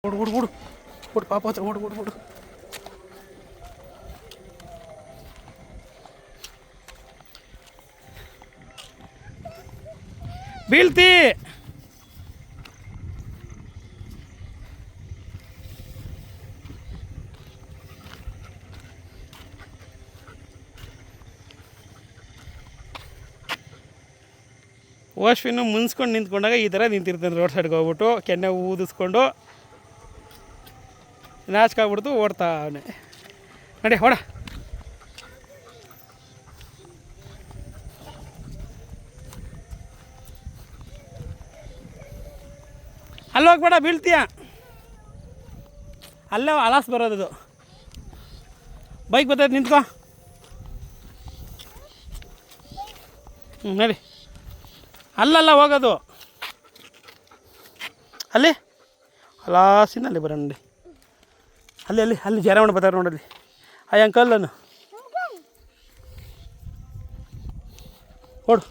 ಓಡು ಓಡು ಓಡು ಓಡು ಪಾಪ ಹತ್ರ ಓಡು ಓಡು ಓಡು. ಬೀಳ್ತಿ. ವಾಶ್ವಿನ್ನು ಮುನ್ಸ್ಕೊಂಡು ನಿಂತ್ಕೊಂಡಾಗ ಈ ಥರ ನಿಂತಿರ್ತಾನೆ ರೋಡ್ ಸೈಡ್ಗೆ ಹೋಗ್ಬಿಟ್ಟು ಕೆನ್ನೆ ಊದಿಸ್ಕೊಂಡು ನಾಚ್ಕಾಗ್ಬಿಡ್ತು ಓಡ್ತಾ ಅವನೇ. ನಡಿ ಹೊಡ. ಅಲ್ಲಿ ಹೋಗ್ಬೇಡ, ಬೀಳ್ತೀಯ. ಅಲ್ಲೇ ಅಲಾಸ್ ಬರೋದು. ಬೈಕ್ ಬರ್ತೈತೆ, ನಿಂತ್ಕೋ. ನಡಿ. ಅಲ್ಲಲ್ಲ ಹೋಗೋದು, ಅಲ್ಲಿ ಅಲಾಸಿನಲ್ಲಿ ಬರೋಣ. ನೋಡಿ ಅಲ್ಲಿ ಅಲ್ಲಿ ಅಲ್ಲಿ ಜರವಣ ಬರ್ತಾರೆ ನೋಡಲ್ಲಿ ಆ ಅಂಕಲ್ಲನ್ನು. ಓಡು.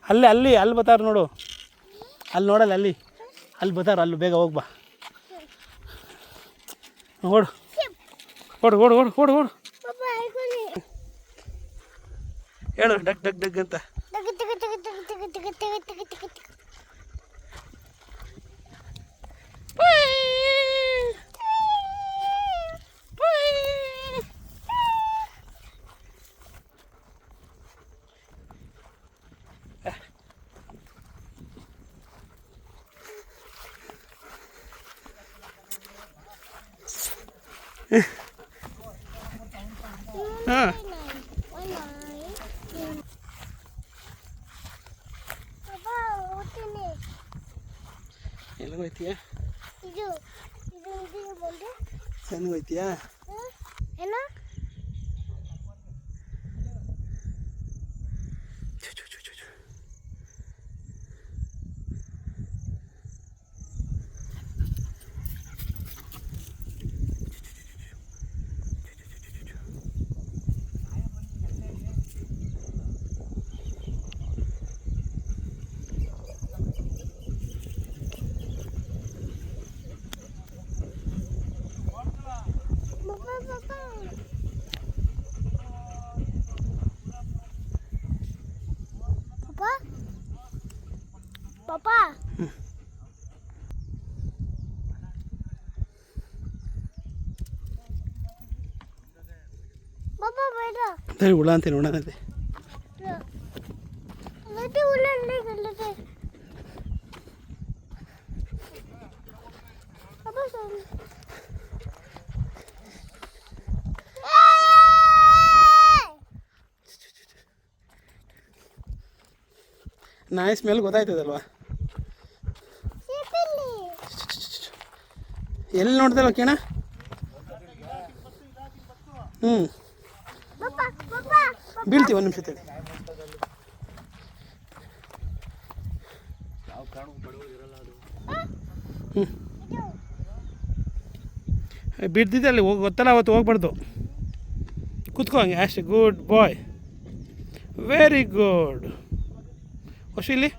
ಅಲ್ಲಿ ಅಲ್ಲಿ ಬರ್ತಾರೆ ನೋಡು, ಅಲ್ಲಿ ನೋಡಲ್ಲ, ಅಲ್ಲಿ ಬರ್ತಾರೆ, ಅಲ್ಲಿ ಬೇಗ ಹೋಗ್ಬಾ. ಓಡು ಓಡು ಓಡು ಓಡು ಓಡು ಓಡು. ಹೇಳು ಡಗ್ ಡಗ್ ಡಗ್ ಅಂತ. ಹಾಂ ಎಲ್ಲಿಗೆ ಹೋಯ್ತೀಯ? ಚೆಂದ ಹೋಯ್ತೀಯಾ? Papa. Papa beta. Dari ulan tin ulan nanti. Nanti ulan nanti. Papa sorry. ನಾಯಿ ಸ್ಮೆಲ್ ಗೊತ್ತಾಯ್ತದಲ್ವಾ? ಎಲ್ಲಿ ನೋಡ್ದಲ್ವ ಕೇಣ? ಬೀಳ್ತೀವಿ, ಒಂದು ನಿಮಿಷ ತಡಿ. ಬಿಡ್ದಿದ್ದೆ ಅಲ್ಲಿ ಹೋಗಿ, ಗೊತ್ತಲ್ಲ ಅವತ್ತು ಹೋಗ್ಬಾರ್ದು. ಕೂತ್ಕೋ ಹಂಗೆ ಅಷ್ಟೇ. ಗುಡ್ ಬಾಯ್, ವೆರಿ ಗುಡ್. ಹೊಸ ಇಲ್ಲಿ